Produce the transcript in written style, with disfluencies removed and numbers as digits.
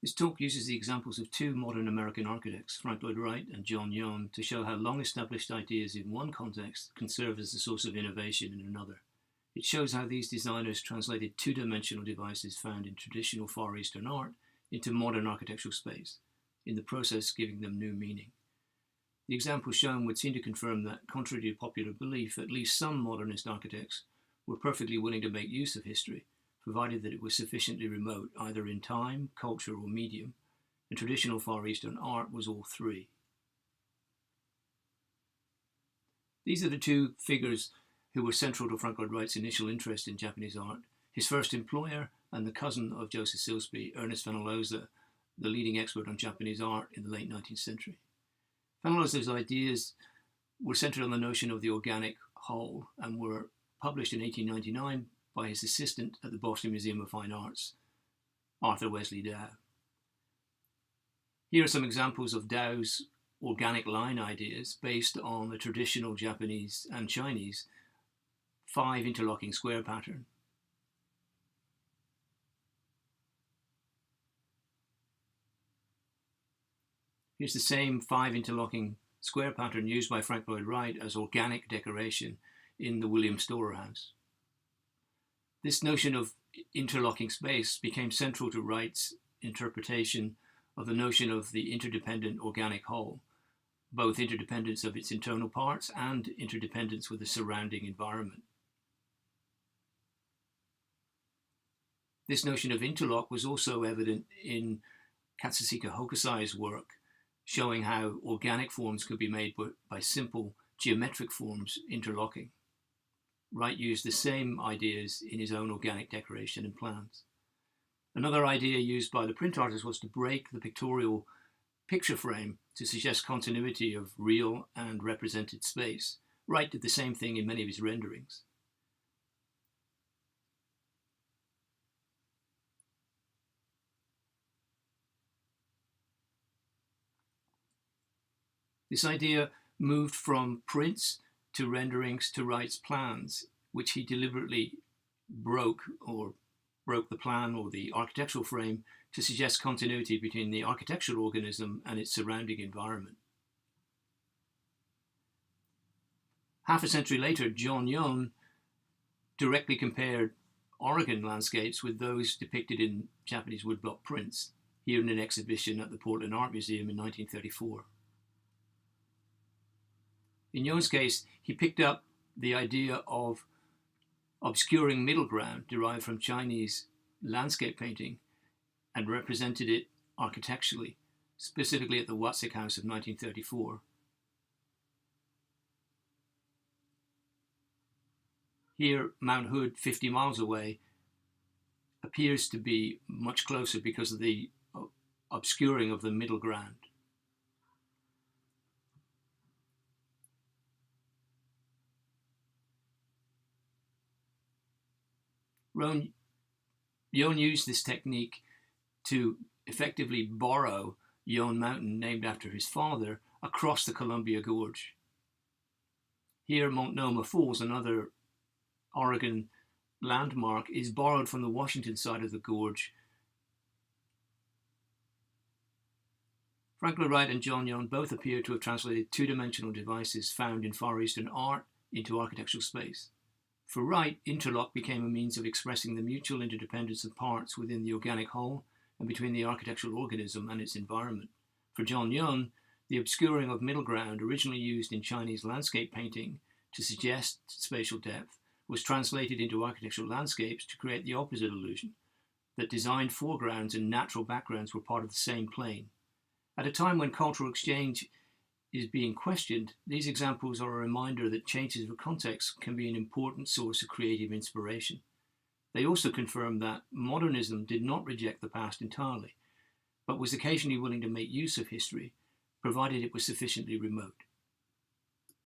This talk uses the examples of two modern American architects, Frank Lloyd Wright and John Young, to show how long-established ideas in one context can serve as a source of innovation in another. It shows how these designers translated two-dimensional devices found in traditional Far Eastern art into modern architectural space, in the process giving them new meaning. The examples shown would seem to confirm that, contrary to popular belief, at least some modernist architects were perfectly willing to make use of history, provided that it was sufficiently remote, either in time, culture, or medium, and traditional Far Eastern art was all three. These are the two figures who were central to Frank Lloyd Wright's initial interest in Japanese art: his first employer and the cousin of Joseph Silsby, Ernest Fenollosa, the leading expert on Japanese art in the late 19th century. Fenollosa's ideas were centered on the notion of the organic whole and were published in 1899 by his assistant at the Boston Museum of Fine Arts, Arthur Wesley Dow. Here are some examples of Dow's organic line ideas based on the traditional Japanese and Chinese 5 interlocking square pattern. Here's the same 5 interlocking square pattern used by Frank Lloyd Wright as organic decoration in the William Storer House. This notion of interlocking space became central to Wright's interpretation of the notion of the interdependent organic whole, both interdependence of its internal parts and interdependence with the surrounding environment. This notion of interlock was also evident in Katsushika Hokusai's work, showing how organic forms could be made by simple geometric forms interlocking. Wright used the same ideas in his own organic decoration and plans. Another idea used by the print artist was to break the pictorial picture frame to suggest continuity of real and represented space. Wright did the same thing in many of his renderings. This idea moved from prints to renderings to Wright's plans, which he deliberately broke the plan or the architectural frame to suggest continuity between the architectural organism and its surrounding environment. Half a century later, John Young directly compared Oregon landscapes with those depicted in Japanese woodblock prints, here in an exhibition at the Portland Art Museum in 1934. In Young's case, he picked up the idea of obscuring middle ground derived from Chinese landscape painting and represented it architecturally, specifically at the Watsik House of 1934. Here, Mount Hood, 50 miles away, appears to be much closer because of the obscuring of the middle ground. Young used this technique to effectively borrow Yone Mountain, named after his father, across the Columbia Gorge. Here, Multnomah Falls, another Oregon landmark, is borrowed from the Washington side of the gorge. Frank Lloyd Wright and John Young both appear to have translated two-dimensional devices found in Far Eastern art into architectural space. For Wright, interlock became a means of expressing the mutual interdependence of parts within the organic whole and between the architectural organism and its environment. For John Young, the obscuring of middle ground, originally used in Chinese landscape painting to suggest spatial depth, was translated into architectural landscapes to create the opposite illusion, that designed foregrounds and natural backgrounds were part of the same plane. At a time when cultural exchange is being questioned, these examples are a reminder that changes of context can be an important source of creative inspiration. They also confirm that modernism did not reject the past entirely, but was occasionally willing to make use of history, provided it was sufficiently remote.